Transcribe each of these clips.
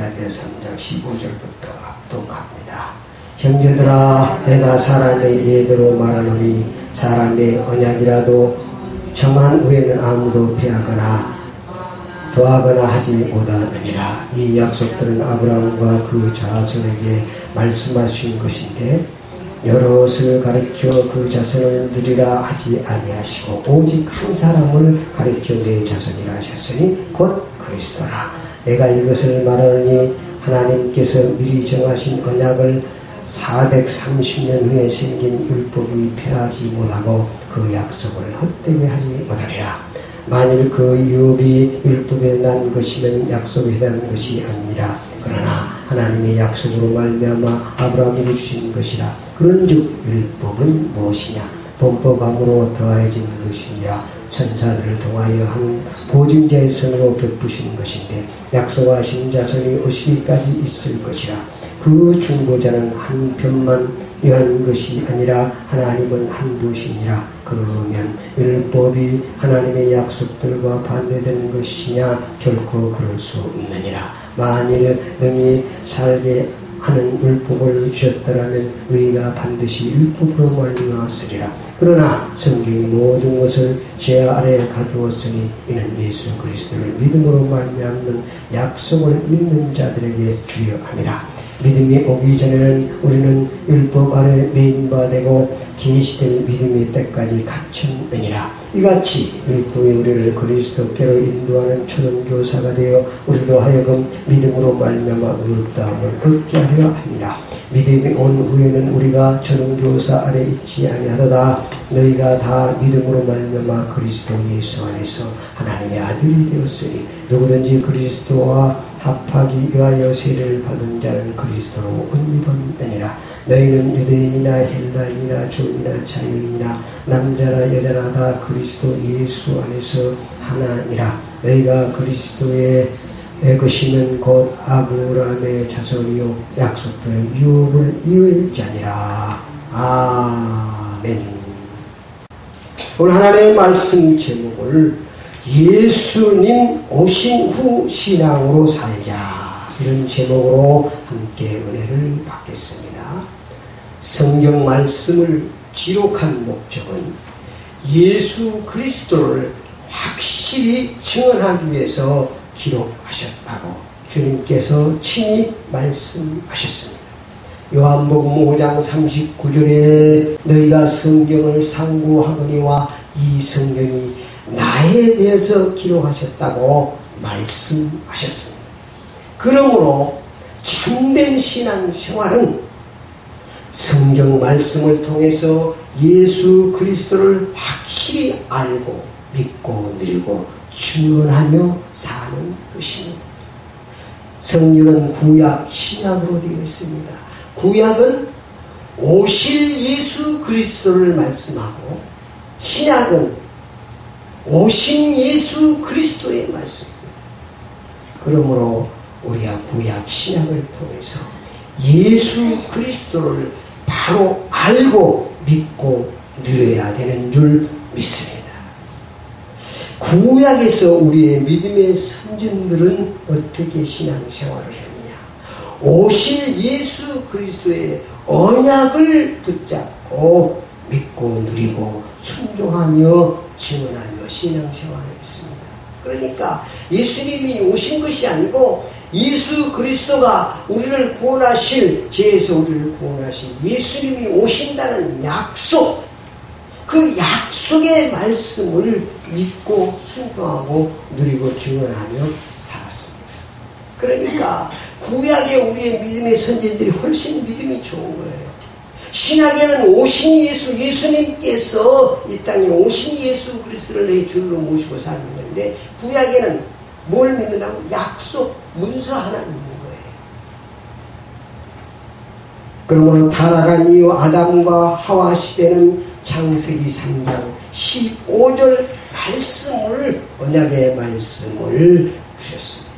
갈라디아 3장 15절부터 압독합니다. 형제들아, 내가 사람의 예대로 말하노니 사람의 언약이라도 정한 후에는 아무도 패하거나 더하거나 하지 못하느니라. 이 약속들은 아브라함과 그 자손에게 말씀하신 것인데 여럿을 가르쳐 그 자손을 드리라 하지 아니하시고 오직 한 사람을 가르쳐 내 자손이라 하셨으니 곧 그리스도라. 내가 이것을 말하노니 하나님께서 미리 정하신 언약을 430년 후에 생긴 율법이 폐하지 못하고 그 약속을 헛되게 하지 못하리라. 만일 그 유업이 율법에 난 것이면 약속에 대한 것이 아니라 그러나 하나님의 약속으로 말미암아 아브라함에게 주신 것이라. 그런즉 율법은 무엇이냐? 범법함으로 더해진 것이니라. 천사들을 통하여 한 보증자의 손으로 베푸신 것인데 약속하신 자손이 오시기까지 있을 것이라. 그 중보자는 한 편만 위한 것이 아니라 하나님은 한 분이시니라. 그러면 율법이 하나님의 약속들과 반대되는 것이냐? 결코 그럴 수 없느니라. 만일 능히 살게 하는 율법을 주셨더라면 의가 반드시 율법으로 말미암았으리라. 그러나 성경이 모든 것을 죄 아래에 가두었으니 이는 예수 그리스도를 믿음으로 말미암는 약속을 믿는 자들에게 주여함이라. 믿음이 오기 전에는 우리는 율법 아래 매인바 되고 계시될 믿음의 때까지 갇혔느니라. 이같이 율법이 우리를 그리스도께로 인도하는 초등교사가 되어 우리로 하여금 믿음으로 말미암아 의롭다함을 얻게 하려 함이라. 믿음이 온 후에는 우리가 초등교사 아래 있지 아니하도다. 너희가 다 믿음으로 말미암아 그리스도 예수 안에서 하나님의 아들이 되었으니 누구든지 그리스도와 합하기 위하여 세례를 받은 자는 그리스도로 옷 입었느니라. 너희는 유대인이나 헬라인이나 종이나 자유인이나 남자나 여자나 다 그리스도 예수 안에서 하나니라. 너희가 그리스도의 것이면 곧 아브라함의 자손이요 약속들은 유업을 이을 자니라. 아멘. 오늘 하나님의 말씀 제목을 예수님 오신 후 신앙으로 살자, 이런 제목으로 함께 은혜를 받겠습니다. 성경 말씀을 기록한 목적은 예수 그리스도를 확실히 증언하기 위해서 기록하셨다고 주님께서 친히 말씀하셨습니다. 요한복음 5장 39절에 너희가 성경을 상고하거니와 이 성경이 나에 대해서 기록하셨다고 말씀하셨습니다. 그러므로 참된 신앙생활은 성경 말씀을 통해서 예수 그리스도를 확실히 알고 믿고 누리고 증언하며 사는 것입니다. 성경은 구약, 신약으로 되어 있습니다. 구약은 오실 예수 그리스도를 말씀하고 신약은 오신 예수 그리스도의 말씀입니다. 그러므로 우리가 구약 신약을 통해서 예수 그리스도를 바로 알고 믿고 누려야 되는 줄 믿습니다. 구약에서 우리의 믿음의 선진들은 어떻게 신앙생활을 했느냐? 오실 예수 그리스도의 언약을 붙잡고 믿고 누리고 순종하며 증언하며 신앙생활을 했습니다. 그러니까 예수님이 오신 것이 아니고 예수 그리스도가 우리를 구원하실, 죄에서 우리를 구원하신 예수님이 오신다는 약속, 그 약속의 말씀을 믿고 순종하고 누리고 증언하며 살았습니다. 그러니까 구약에 우리의 믿음의 선진들이 훨씬 믿음이 좋은 거예요. 신약에는 오신 예수님께서 이 땅에 오신 예수 그리스도를 내 주로 모시고 살았는데 구약에는 뭘 믿는다고? 약속, 문서 하나 믿는 거예요. 그러므로 타락한 이후 아담과 하와 시대는 창세기 3장 15절 말씀을, 언약의 말씀을 주셨습니다.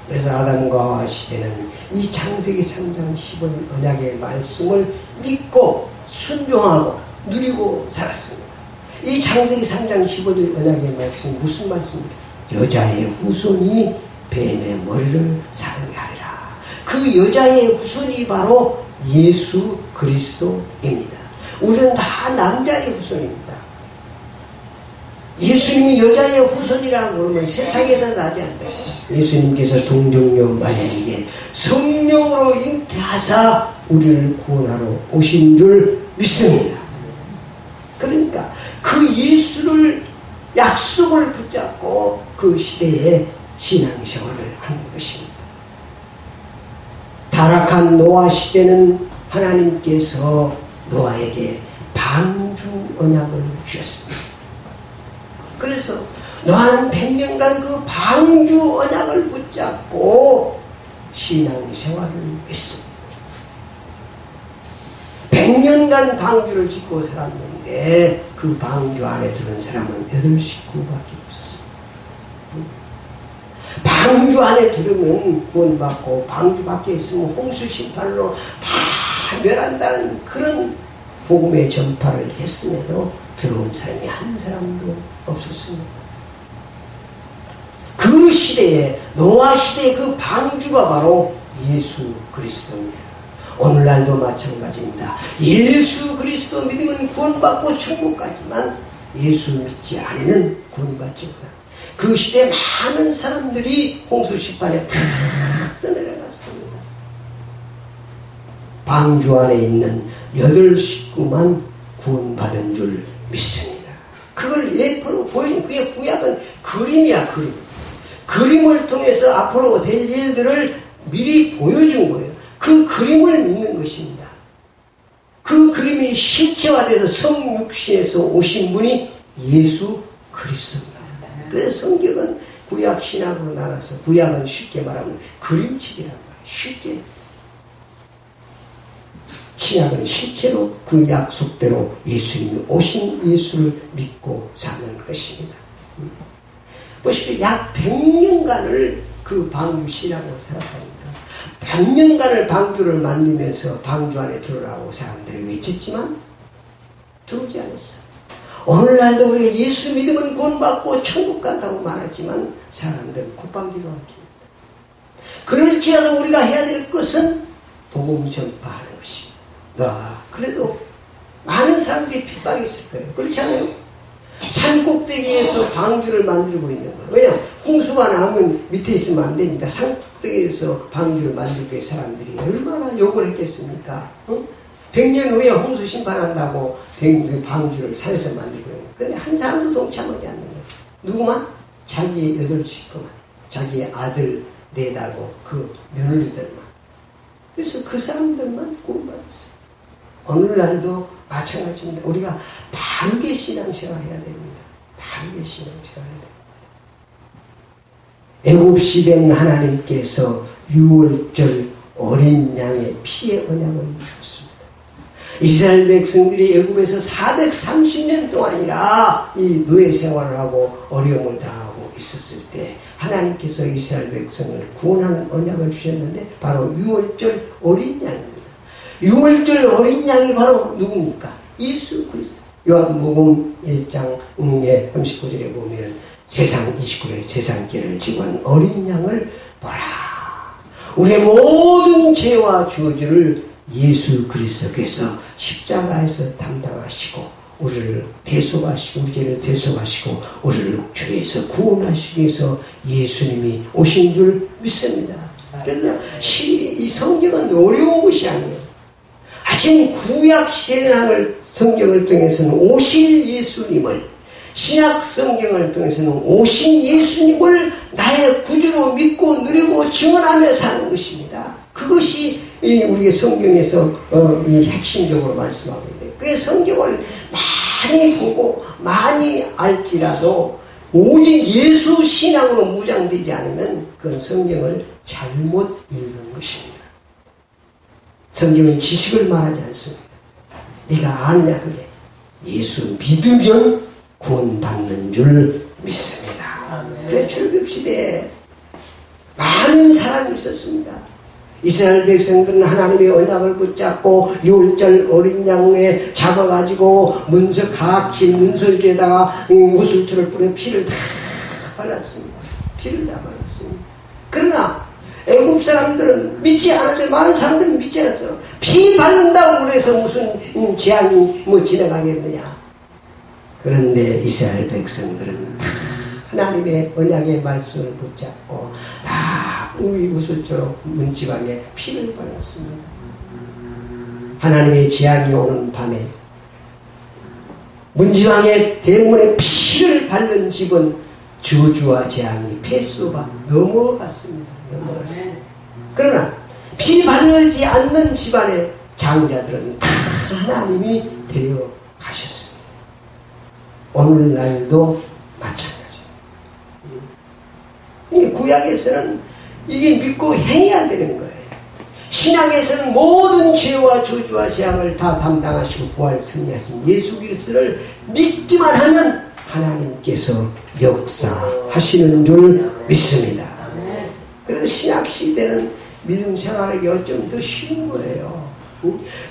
그래서 아담과 하와 시대는 이 창세기 3장 15절 언약의 말씀을 믿고 순종하고 누리고 살았습니다. 이 창세기 3장 15절 언약의 말씀은 무슨 말씀입니까? 여자의 후손이 뱀의 머리를 사르게 하리라. 그 여자의 후손이 바로 예수 그리스도입니다. 우리는 다 남자의 후손입니다. 예수님이 여자의 후손이라고 그러면 세상에다 나지 않다. 예수님께서 동정녀 마리아에게 성령으로 잉태하사 우리를 구원하러 오신 줄 믿습니다. 그러니까 그 예수를 약속을 붙잡고 그 시대에 신앙생활을 하는 것입니다. 타락한 노아 시대는 하나님께서 노아에게 방주 언약을 주셨습니다. 그래서 노아는 100년간 그 방주 언약을 붙잡고 신앙생활을 했습니다. 100년간 방주를 짓고 살았는데 그 방주 안에 들은 사람은 8식구밖에 없었습니다. 방주 안에 들으면 구원받고 방주 밖에 있으면 홍수 심판으로 다 멸한다는 그런 복음의 전파를 했음에도 들어온 사람이 한 사람도 없었습니다. 그 시대에 노아 시대의 그 방주가 바로 예수 그리스도입니다. 오늘날도 마찬가지입니다. 예수 그리스도 믿으면 구원받고 천국 가지만 예수 믿지 않으면 구원받지 못합니다. 그 시대에 많은 사람들이 홍수 심판에 다 떠내려갔습니다. 방주 안에 있는 8식구만 구원받은 줄 믿습니다. 그걸 예표로 보여준 그게 구약은 그림이야, 그림. 그림을 통해서 앞으로 될 일들을 미리 보여준 거예요. 그 그림을 믿는 것입니다. 그 그림이 실체화돼서 성육신에서 오신 분이 예수 그리스도입니다. 그래서 성경은 구약 신약으로 나눠서 구약은 쉽게 말하면 그림책이란 말이에요. 쉽게. 신약은 실제로 그 약속대로 예수님이 오신 예수를 믿고 사는 것입니다. 보십시오. 약 100년간을 그 방주 신약으로 살았다니까. 100년간을 방주를 만들면서 방주 안에 들어라고 사람들이 외쳤지만 들어오지 않았어. 오늘날도 우리가 예수 믿으면 구원받고 천국 간다고 말하지만 사람들은 콧방귀도 안 낍니다. 그럴지라도 우리가 해야 될 것은 복음 전파하는 것입니다. 그래도 많은 사람들이 핍박했을 거예요. 그렇지 않아요? 산 꼭대기에서 방주를 만들고 있는 거예요. 왜냐하면 홍수가 나오면 밑에 있으면 안 되니까 산 꼭대기에서 방주를 만들고 있는 사람들이 얼마나 욕을 했겠습니까? 100년 후에 홍수 심판한다고 방주를 산에서 만들고 있는 거예요. 근데 한 사람도 동참하지 않는 거예요. 누구만? 자기의 8식구만. 자기의 아들 내다고 그 며느리들만. 그래서 그 사람들만 구원받았어요. 오늘날도 마찬가지입니다. 우리가 바르게 신앙생활 해야 됩니다. 바르게 신앙생활 해야 됩니다. 애굽 시대는 하나님께서 유월절 어린 양의 피의 언약을 주셨습니다. 이스라엘 백성들이 애굽에서 430년 동안이나 이 노예 생활을 하고 어려움을 당하고 있었을 때 하나님께서 이스라엘 백성을 구원하는 언약을 주셨는데 바로 유월절 어린 양입니다. 유월절 어린 양이 바로 누굽니까? 예수 그리스도. 요한복음 1장 39절에 보면 세상 29에 세상죄를 지고 한 어린 양을 보라. 우리의 모든 죄와 저주를 예수 그리스도께서 십자가에서 담당하시고 우리를 대속하시고 우리 죄를 대속하시고 우리를 죄에서 구원하시기 위해서 예수님이 오신 줄 믿습니다. 그래서 이 성경은 어려운 것이 아니에요. 하지만 구약 신앙을 성경을 통해서는 오실 예수님을 신약 성경을 통해서는 오신 예수님을 나의 구주로 믿고 누리고 증언하며 사는 것입니다. 그것이 우리의 성경에서 이 핵심적으로 말씀하고 있는데 그래서 성경을 많이 보고 많이 알지라도 오직 예수 신앙으로 무장되지 않으면 그건 성경을 잘못 읽는 것입니다. 성경은 지식을 말하지 않습니다. 네가 아느냐 그게 예수 믿으면 구원받는 줄 믿습니다. 그래 출애굽시대에 많은 사람이 있었습니다. 이스라엘 백성들은 하나님의 언약을 붙잡고 유월절 어린 양에 잡아가지고 각진 문설주에다가 우슬초를 뿌려 피를 다 발랐습니다. 피를 다 발랐습니다. 그러나 애굽 사람들은 믿지 않았어요. 많은 사람들은 믿지 않았어요. 피 바른다고 그래서 무슨 재앙이 지나가겠느냐. 그런데 이스라엘 백성들은 다 하나님의 언약의 말씀을 붙잡고 다 우슬처럼 문지방에 피를 발랐습니다. 하나님의 재앙이 오는 밤에 문지방의 대문에 피를 바른 집은 저주와 재앙이 폐수가 넘어갔습니다. 그러나 피 바르지 않는 집안의 장자들은 다 하나님이 데려가셨습니다. 오늘날도 마찬가지예요. 구약에서는 이게 믿고 행해야 되는 거예요. 신약에서는 모든 죄와 저주와 재앙을 다 담당하시고 부활 승리하신 예수 그리스도를 믿기만 하면 하나님께서 역사하시는 줄 믿습니다. 그래서 신약 시대는 믿음 생활하기 어쩜 더 쉬운 거예요.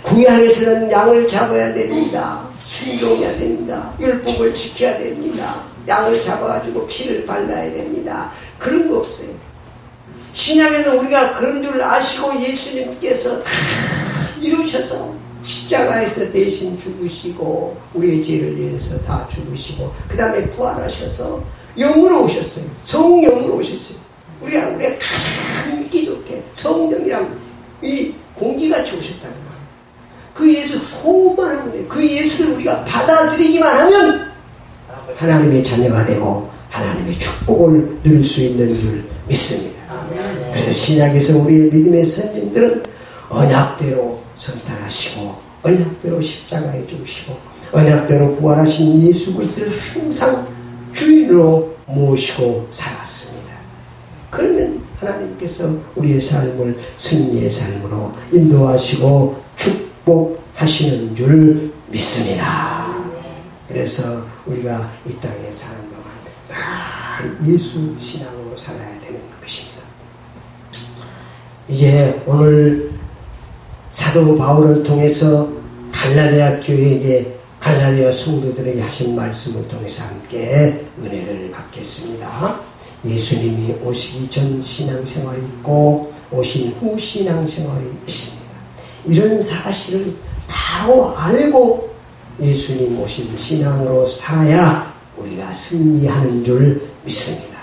구약에서는 양을 잡아야 됩니다. 순종해야 됩니다. 율법을 지켜야 됩니다. 양을 잡아가지고 피를 발라야 됩니다. 그런 거 없어요. 신약에는 우리가 그런 줄 아시고 예수님께서 다 이루셔서 십자가에서 대신 죽으시고 우리의 죄를 위해서 다 죽으시고 그 다음에 부활하셔서 영으로 오셨어요. 성령으로 오셨어요. 우리가 가장 믿기 좋게 성령이랑 이 공기같이 오셨다는 말이에요. 그 예수 소원만 하면 돼요. 그 예수를 우리가 받아들이기만 하면 하나님의 자녀가 되고 하나님의 축복을 누릴 수 있는 줄 믿습니다. 그래서 신약에서 우리의 믿음의 선진들은 언약대로 성탄하시고 언약대로 십자가에 죽으시고 언약대로 부활하신 예수 그리스도를 항상 주인으로 모시고 살았습니다. 그러면 하나님께서 우리의 삶을 승리의 삶으로 인도하시고 축복하시는 줄 믿습니다. 그래서 우리가 이 땅에 사는 동안 늘 예수 신앙으로 살아야 되는 것입니다. 이제 오늘 사도 바울을 통해서 갈라디아 교회에게 갈라디아 성도들에게 하신 말씀을 통해서 함께 은혜를 받겠습니다. 예수님이 오시기 전 신앙생활이 있고 오신 후 신앙생활이 있습니다. 이런 사실을 바로 알고 예수님 오신 신앙으로 살아야 우리가 승리하는 줄 믿습니다.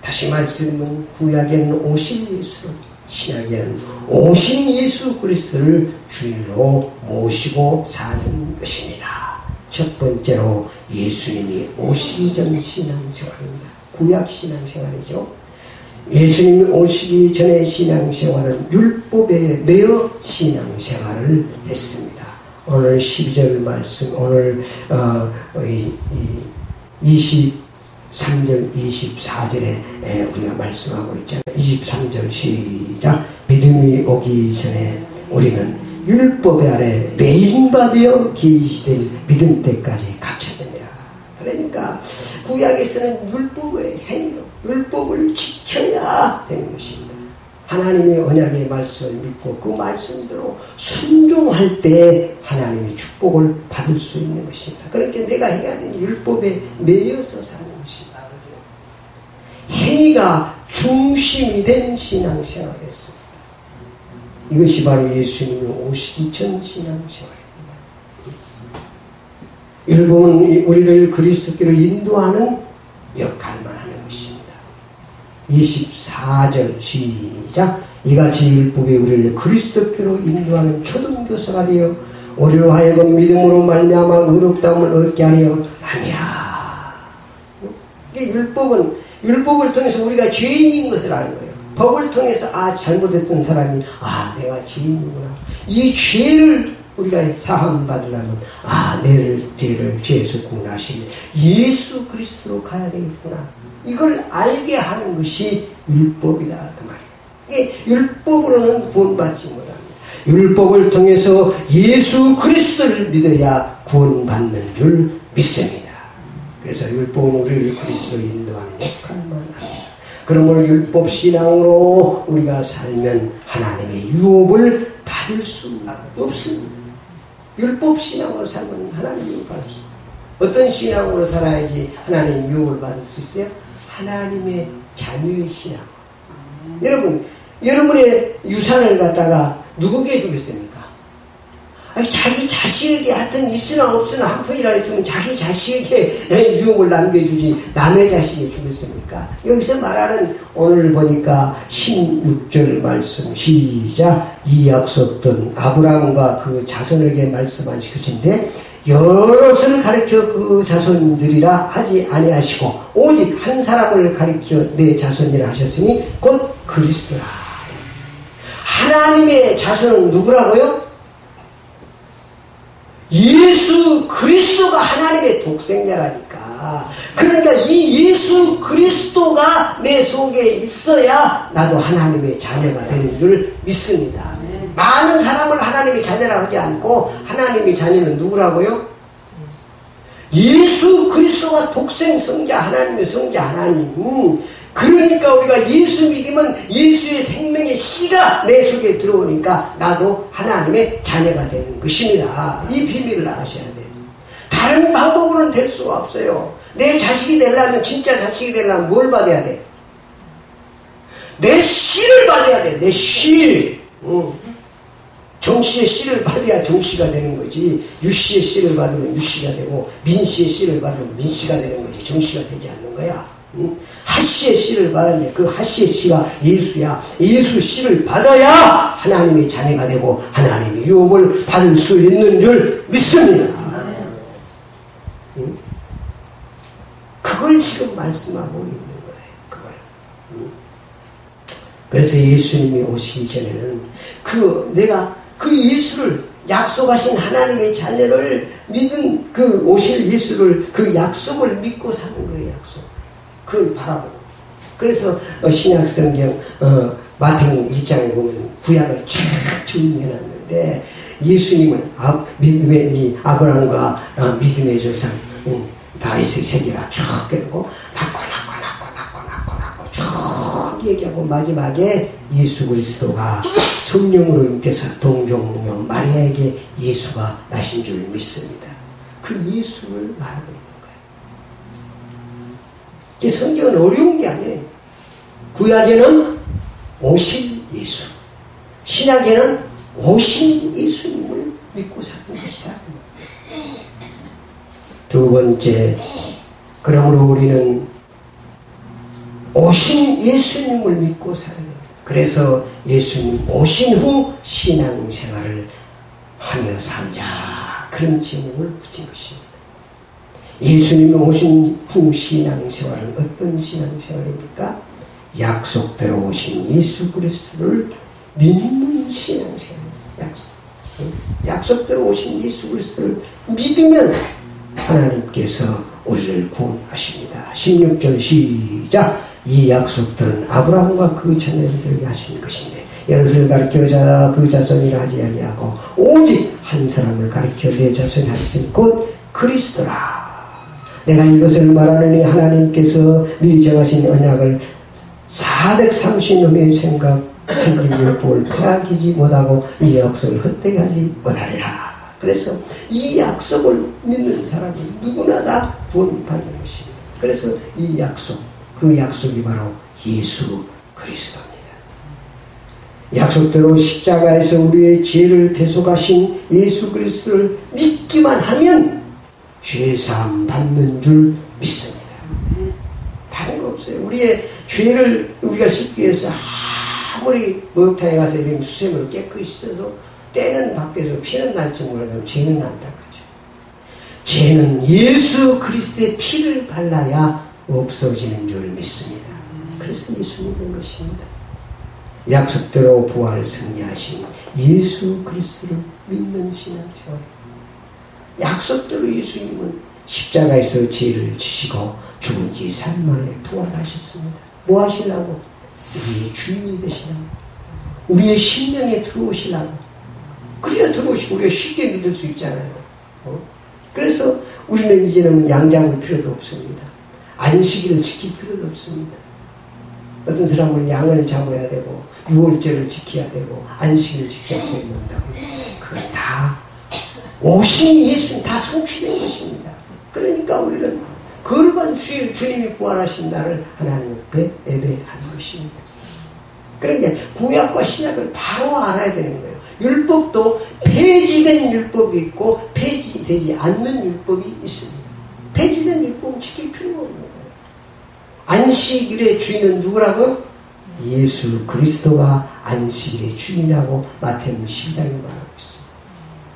다시 말씀은 구약에는 오신 예수, 신약에는 오신 예수 그리스도를 주인으로 모시고 사는 것입니다. 첫 번째로 예수님이 오시기 전 신앙생활입니다. 구약 신앙생활이죠. 예수님이 오시기 전의 신앙생활은 율법에 매여 신앙생활을 했습니다. 오늘 12절 말씀, 오늘 23절, 24절에 우리가 말씀하고 있잖아요. 23절 시작. 믿음이 오기 전에 우리는 율법 아래 매인받아 계시될 믿음 때까지 갇혔느니라. 그러니까 구약에서는 율법의 행위로 율법을 지켜야 되는 것입니다. 하나님의 언약의 말씀을 믿고 그 말씀대로 순종할 때 하나님의 축복을 받을 수 있는 것입니다. 그렇게 내가 해야 되는 율법에 매여서 사는 것입니다. 행위가 중심이 된 신앙생활이었습니다. 이것이 바로 예수님이 오시기 전 신앙생활입니다. 율법은 우리를 그리스도께로 인도하는 역할만 하는 것입니다. 24절 시작. 이같이 율법이 우리를 그리스도께로 인도하는 초등교사가 되어 우리로 하여금 믿음으로 말미암아 의롭다움을 얻게 하려 함이라. 율법을 통해서 우리가 죄인인 것을 아는 거예요. 법을 통해서 잘못했던 사람이 내가 죄인이구나. 이 죄를 우리가 사함 받으려면 내 죄를 죄에서 구원하신 예수 그리스도로 가야 되겠구나. 이걸 알게 하는 것이 율법이다 그 말이에요. 이게 율법으로는 구원받지 못합니다. 율법을 통해서 예수 그리스도를 믿어야 구원받는 줄 믿습니다. 그래서 율법은 우리를 그리스도로 인도하는 역할만 합니다. 그러므로 율법 신앙으로 우리가 살면 하나님의 유업을 받을 수 없습니다. 율법 신앙으로 살면 하나님 유업을 받을 수 없습니다. 어떤 신앙으로 살아야지 하나님 유업을 받을 수 있어요? 하나님의 자녀의 신앙. 여러분, 여러분의 유산을 갖다가 누구에게 주겠습니까? 아니, 자기 자식에게 하여튼 있으나 없으나 한 푼이라도 있으면 자기 자식에게 유업을 남겨주지 남의 자식에게 주겠습니까? 여기서 말하는 오늘 보니까 16절 말씀 시작. 이 약속된 아브라함과 그 자손에게 말씀하신 것인데 여럿을 가르쳐 그 자손들이라 하지 아니하시고 오직 한 사람을 가르쳐 내 자손이라 하셨으니 곧 그리스도라. 하나님의 자손은 누구라고요? 예수 그리스도가 하나님의 독생자라니까. 그러니까 이 예수 그리스도가 내 속에 있어야 나도 하나님의 자녀가 되는 줄 믿습니다. 많은 사람을 하나님의 자녀라 하지 않고 하나님의 자녀는 누구라고요? 예수 그리스도가 독생 성자 하나님의 성자 하나님. 그러니까 우리가 예수 믿으면 예수의 생명의 씨가 내 속에 들어오니까 나도 하나님의 자녀가 되는 것입니다. 이 비밀을 아셔야 돼요. 다른 방법으로는 될 수가 없어요. 내 자식이 되려면, 진짜 자식이 되려면 뭘 받아야 돼? 내 씨를 받아야 돼. 내 씨. 정씨의 씨를 받아야 정씨가 되는 거지. 유씨의 씨를 받으면 유씨가 되고 민씨의 씨를 받으면 민씨가 되는 거지. 정씨가 되지 않는 거야. 하씨의 씨를 받았네. 그 하씨의 씨가 예수야. 예수 씨를 받아야 하나님의 자녀가 되고 하나님의 유업을 받을 수 있는 줄 믿습니다. 그걸 지금 말씀하고 있는 거예요. 그걸. 그래서 예수님이 오시기 전에는 내가 그 예수를 약속하신 하나님의 자녀를 믿은 그 오실 예수를 그 약속을 믿고 사는 거예요. 약속. 그걸 바라보고. 그래서 신약성경 마태복음 1장에 보면 구약을 쫙 정리해놨는데 예수님을 믿음의 아브라함과 믿음의 조상 다윗의 세계라 쭉 그리고 낳고 쭉 얘기하고 마지막에 예수 그리스도가 성령으로 잉태서 동정녀 마리아에게 예수가 나신 줄 믿습니다. 그 예수를 말하고 있는 거예요. 성경은 어려운 게 아니에요. 구약에는 오신 예수, 신약에는 오신 예수님을 믿고 사는 것이다. 두 번째, 그러므로 우리는 오신 예수님을 믿고 살아야 됩니다. 그래서 예수님 오신 후 신앙생활을 하며 살자, 그런 제목을 붙인 것입니다. 예수님이 오신 후 신앙생활은 어떤 신앙생활입니까? 약속대로 오신 예수 그리스도를 믿는 신앙생활입니다. 약속대로 오신 예수 그리스도를 믿으면 하나님께서 우리를 구원하십니다. 16절 시작. 이 약속들은 아브라함과 그 자녀들에게 하신 것인데 여럿을 가르쳐 그 자손이라 하지 아니하고 오직 한 사람을 가르쳐 내 자손이 하였으니 곧 그리스도라. 내가 이것을 말하느니 하나님께서 미리 정하신 언약을 430년의 생긴 율법을 빼앗기지 못하고 이 약속을 헛되게 하지 못하리라. 그래서 이 약속을 믿는 사람은 누구나 다 구원받는 것입니다. 그래서 이 약속, 그 약속이 바로 예수 그리스도입니다. 약속대로 십자가에서 우리의 죄를 대속하신 예수 그리스도를 믿기만 하면 죄사함 받는 줄 믿습니다. 다른 거 없어요. 우리의 죄를 우리가 씻기 위해서 아무리 목욕탕에 가서 이런 수세미로 깨끗이 씻어도 때는 밖에서 피는 날지 몰라도 죄는 안 닦아져. 죄는 예수 그리스도의 피를 발라야 없어지는 줄 믿습니다. 그래서 예수 믿는 것입니다. 약속대로 부활을 승리하신 예수 그리스도를 믿는 신앙생활. 약속대로 예수님은 십자가에서 죄를 지시고 죽은 지 3일 만에 부활하셨습니다. 뭐 하시려고? 우리의 주인이 되시라고. 우리의 심령에 들어오시라고. 그래야 들어오시고 우리가 쉽게 믿을 수 있잖아요. 그래서 우리는 이제는 양 잡을 필요도 없습니다. 안식일을 지킬 필요도 없습니다. 어떤 사람은 양을 잡아야 되고 유월절을 지켜야 되고 안식일을 지켜야 된다고. 그건 다 오신 예수님 다 성취된 것입니다. 그러니까 우리는 거룩한 주님이 부활하신 날을 하나님 앞에 예배하는 것입니다. 그러니까 구약과 신약을 바로 알아야 되는 거예요. 율법도 폐지된 율법이 있고 폐지되지 않는 율법이 있습니다. 폐지된 율법은 지킬 필요가 없는 거예요. 안식일의 주인은 누구라고? 예수 그리스도가 안식일의 주인이라고 마태복음 12장에 말하고 있습니다.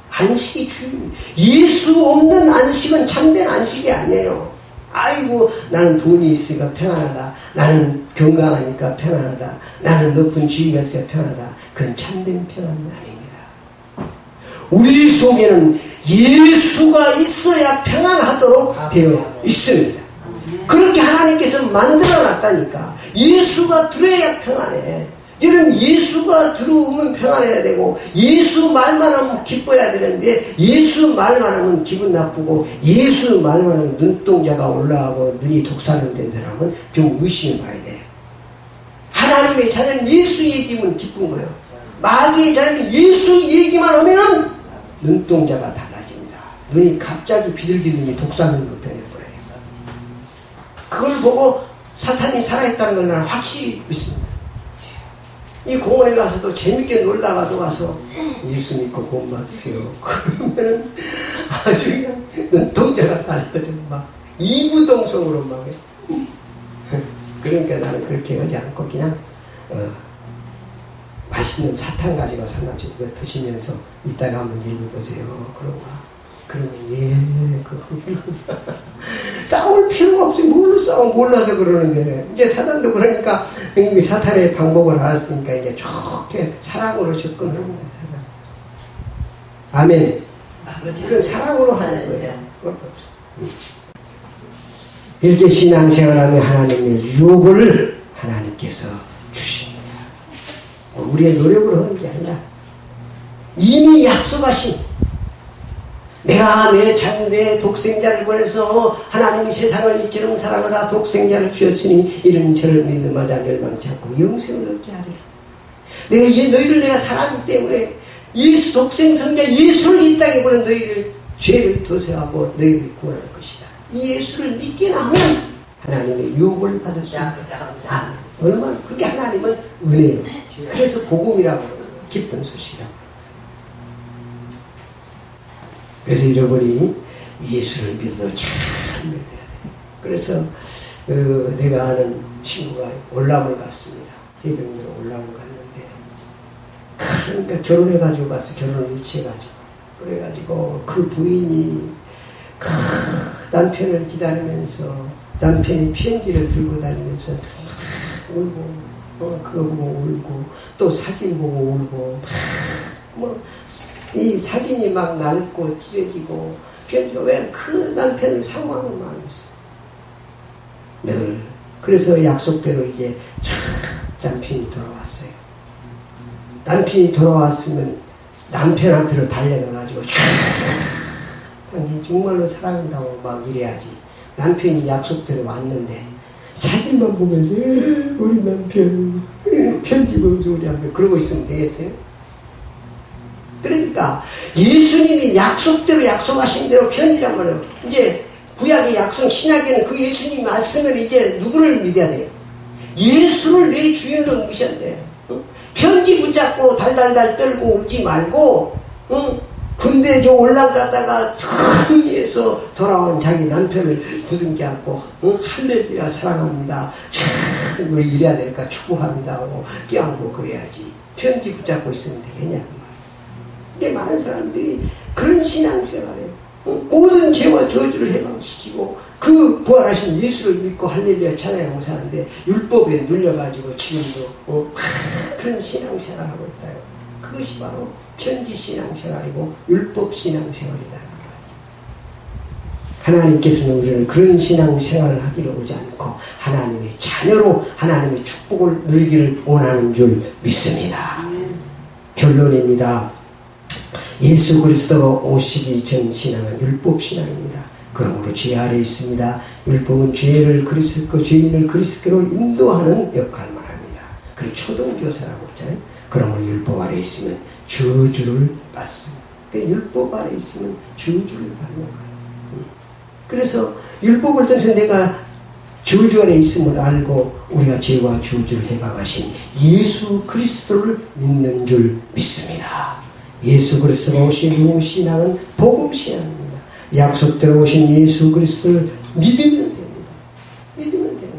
안식이 주인. 예수 없는 안식은 참된 안식이 아니에요. 아이고 나는 돈이 있으니까 평안하다. 나는 건강하니까 평안하다. 나는 높은 지위가 있으니까 평안하다. 그건 참된 평안은 아닙니다. 우리 속에는 예수가 있어야 평안하도록 되어 있습니다. 그렇게 하나님께서 만들어놨다니까. 예수가 들어야 평안해. 여러분, 예수가 들어오면 평안해야 되고, 예수 말만 하면 기뻐야 되는데, 예수 말만 하면 기분 나쁘고, 예수 말만 하면 눈동자가 올라가고 눈이 독사능된 사람은 좀 의심해 봐야 돼요. 하나님의 자녀는 예수 얘기면 기쁜 거예요. 마귀의 자녀는 예수 얘기만 하면 눈동자가 달라집니다. 눈이 갑자기 비둘기 눈이 독사능으로 변해버려요. 그걸 보고 사탄이 살아있다는 걸 나는 확실히 믿습니다. 이 공원에 가서도 재밌게 놀다가도 가서 예수 믿고 구원 받으세요. 그러면은 아주 그냥 눈동자가 달라져. 막 이구동성으로 막 해. 그러니까 나는 그렇게 하지 않고 그냥 맛있는 사탕 가지고 사놔주고 드시면서 이따가 한번 읽어보세요. 그러면 싸울 필요가 없어요. 뭘로 싸워? 몰라서 그러는데. 이제 사단도 그러니까 사탄의 방법을 알았으니까 이제 좋게 사랑으로 접근하는 거예요. 사랑. 아멘. 그건 사랑으로 하는 거예요. 이렇게 신앙생활하는 하나님의 유혹을 하나님께서 주십니다. 우리의 노력으로 하는 게 아니라 이미 약속하신, 내가 내 독생자를 보내서 하나님이 세상을 이처럼 사랑하사 독생자를 주셨으니 이는 저를 믿음하자 멸망치 않고 영생을 얻게 하리라. 너희를 내가 사랑하기 때문에 예수 독생성자 예수를 이 땅에 보내 너희를 죄를 도서하고 너희를 구원할 것이다. 이 예수를 믿기나 하면 하나님의 유혹을 받을 수 있다. 얼마나 그게 하나님은 은혜예요. 그래서 복음이라고 기쁜 소식이라고. 그래서 여러분이 예수를 믿어도 잘 믿어야 돼요. 그래서 내가 아는 친구가 올람을 갔습니다. 해병대로 올람을 갔는데, 그러니까 결혼해가지고 갔어. 결혼을 일치해가지고. 그래가지고 그 부인이 남편을 기다리면서 남편이 편지를 들고 다니면서 울고, 그거 보고 울고, 또 사진 보고 울고, 이 사진이 막 낡고 찢어지고, 편지가 왜 그 남편을 상황을 말했어. 늘. 그래서 약속대로 이제 남편이 돌아왔어요. 남편이 돌아왔으면 남편 앞으로 달려가가지고 당신 정말로 사랑한다고 막 이래야지. 남편이 약속대로 왔는데 사진만 보면서 우리 남편 편지 보면서 우리 남편 그러고 있으면 되겠어요? 그러니까 예수님이 약속대로 약속하신 대로 편지란 말이에요. 이제 구약의 약속, 신약에는 그 예수님이 왔으면 이제 누구를 믿어야 돼요? 예수를 내 주인으로 모셔야 돼요. 편지 붙잡고 달달달 떨고 울지 말고, 군대 올라가다가 승리해서 돌아온 자기 남편을 부둥켜 안고, 할렐루야 사랑합니다. 참 우리 이래야 될까 축복합니다 하고 껴안고 그래야지. 편지 붙잡고 있으면 되겠냐 그 말. 근데 많은 사람들이 그런 신앙생활을 모든 죄와 저주를 해방시키고 그 부활하신 예수를 믿고 할렐루야 찬양하고 사는데 율법에 눌려가지고 지금도 그런 신앙생활을 하고 있다요. 그것이 바로 편지 신앙생활이고 율법 신앙생활이다. 하나님께서는 우리를 그런 신앙생활을 하기를 오지 않고 하나님의 자녀로 하나님의 축복을 누리기를 원하는 줄 믿습니다. 결론입니다. 예수 그리스도가 오시기 전 신앙은 율법 신앙입니다. 그러므로 죄 아래 있습니다. 율법은 죄인을 그리스도로 인도하는 역할만 합니다. 그리고 초등교사라고 했잖아요. 그러므로 율법 아래 있으면 저주를 받습니다. 그러니까 율법 아래 있으면 저주를 받는 거예요. 그래서 율법을 통해서 내가 저주 아래 있음을 알고 우리가 죄와 저주를 해방하신 예수 그리스도를 믿는 줄 믿습니다. 예수 그리스도가 오신 이 신앙은 복음 신앙입니다. 약속대로 오신 예수 그리스도를 믿으면 됩니다. 믿으면 되는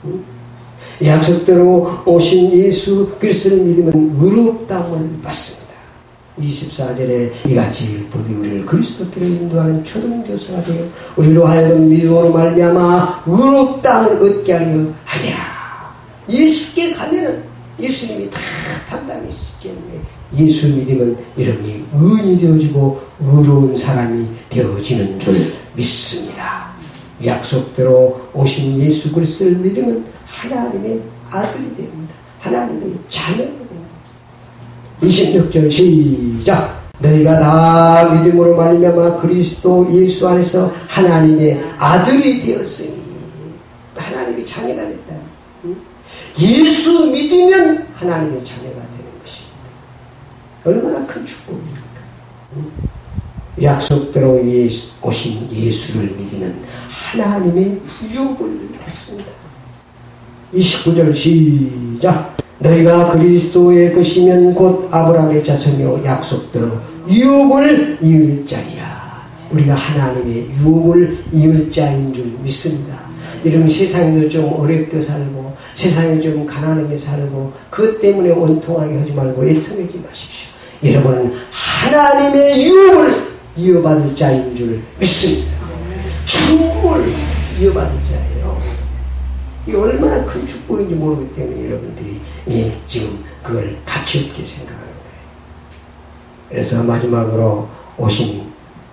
거예요. 약속대로 오신 예수 그리스도를 믿으면 의롭다함을 받습니다. 24절에 이같이 법이 우리를 그리스도께로 인도하는 초등교사가 되어 우리로 하여금 믿음으로 말미암아 의롭다함을 얻게 하려 함이라. 예수께 가면은 예수님이 다 담당이 있기 때문에 예수 믿으면 여러분이 의인이 되어지고 의로운 사람이 되어지는 줄 믿습니다. 약속대로 오신 예수 그리스도를 믿으면 하나님의 아들이 됩니다. 하나님의 자녀가 됩니다. 26절 시작. 너희가 다 믿음으로 말미암아 그리스도 예수 안에서 하나님의 아들이 되었으니 하나님의 자녀가 됐다. 예수 믿으면 하나님의 자녀가 되는 것입니다. 얼마나 큰 축복입니까? 약속대로 오신 예수를 믿으면 하나님의 유업을 받습니다. 29절 시작. 너희가 그리스도의 것이면 곧 아브라함의 자손이요 약속대로 유업을 이을 자니라. 우리가 하나님의 유업을 이을 자인 줄 믿습니다. 이런 세상에서 좀 어렵게 살고 세상에 좀 가난하게 살고 그것 때문에 원통하게 하지 말고 애통하지 마십시오. 여러분은 하나님의 유업을 이어받을 자인 줄 믿습니다. 천국을 이어받을 자예요. 이 얼마나 큰 축복인지 모르기 때문에 여러분들이 지금 그걸 가치 없게 생각하는 거예요. 그래서 마지막으로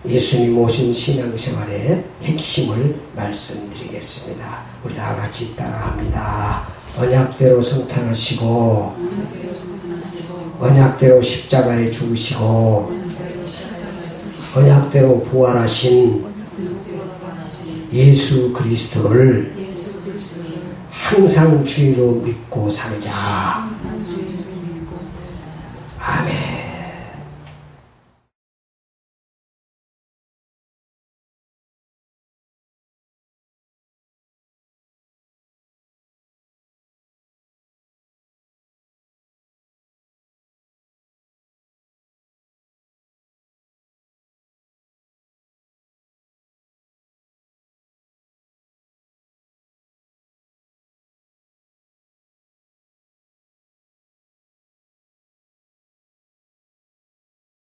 예수님 오신 신앙생활의 핵심을 말씀드리겠습니다. 우리 다 같이 따라합니다. 언약대로 성탄하시고 언약대로 십자가에 죽으시고 언약대로 부활하신 예수 그리스도를 항상 주의로 믿고 살자. 아멘.